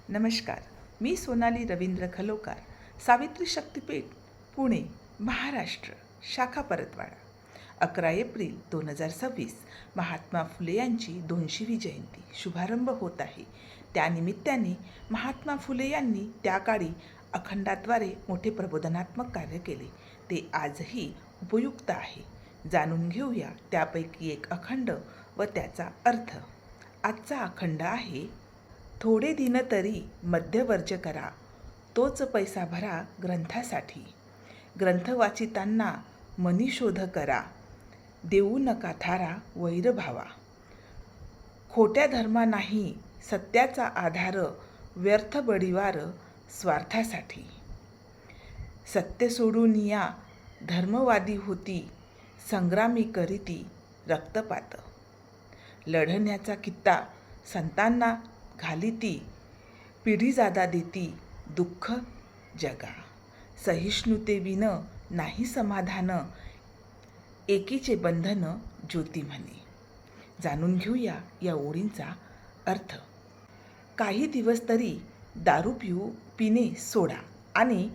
नमस्कार. मी सोनाली रवींद्र खलोकार, सावित्री शक्तीपीठ, पुणे, महाराष्ट्र, शाखा परतवाडा. 11 एप्रिल 2026 महात्मा फुले यांची 200वी जयंती शुभारंभ होत आहे. त्यानिमित्ताने महात्मा फुले यांनी त्या काळी अखंडाद्वारे मोठे प्रबोधनात्मक कार्य केले. ते आजही उपयुक्त आहे. जाणून घेऊया त्यापैकी एक अखंड व त्याचा अर्थ. आजचा अखंड आहे, थोडे दिन तरी मध्यवर्ज करा, तोच पैसा भरा ग्रंथासाठी. ग्रंथ वाचितांना मनी शोध करा, देऊ नका थारा वैर भावा. खोट्या धर्मा नाही सत्याचा आधार, व्यर्थ बडिवार स्वार्थासाठी. सत्य सोडून या धर्मवादी होती, संग्रामी करीती रक्तपात. लढण्याचा कित्ता संतांना घालिती, पिढी जादा देती दुःख जगा. सहिष्णुते विन नाही समाधान, एकीचे बंधन ज्योती म्हणे. जाणून घेऊया या ओळींचा अर्थ. काही दिवस तरी दारू पिणे सोडा आणि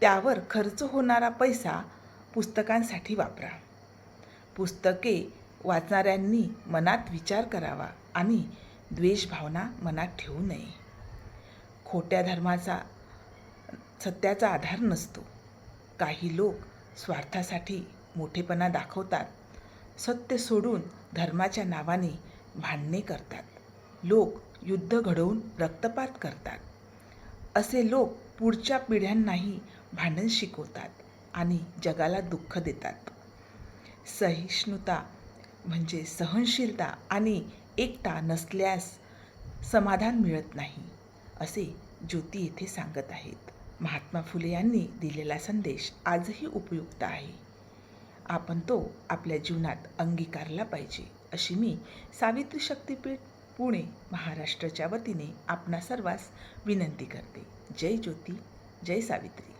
त्यावर खर्च होणारा पैसा पुस्तकांसाठी वापरा. पुस्तके वाचणाऱ्यांनी मनात विचार करावा आणि द्वेषभावना मनात ठेवू नये. खोट्या धर्माचा सत्याचा आधार नसतो. काही लोक स्वार्थासाठी मोठेपणा दाखवतात. सत्य सोडून धर्माच्या नावाने भांडणे करतात. लोक युद्ध घडवून रक्तपात करतात. असे लोक पुढच्या पिढ्यांनाही भांडण शिकवतात आणि जगाला दुःख देतात. सहिष्णुता म्हणजे सहनशीलता आणि एकता नसल्यास समाधान मिळत नाही, असे ज्योती येथे सांगत आहेत. महात्मा फुले यांनी दिलेला संदेश आजही उपयुक्त आहे. आपण तो आपल्या जीवनात अंगीकारला पाहिजे, अशी मी सावित्री शक्तीपीठ, पुणे, महाराष्ट्राच्या वतीने आपणा सर्वांस विनंती करते. जय ज्योती, जय सावित्री.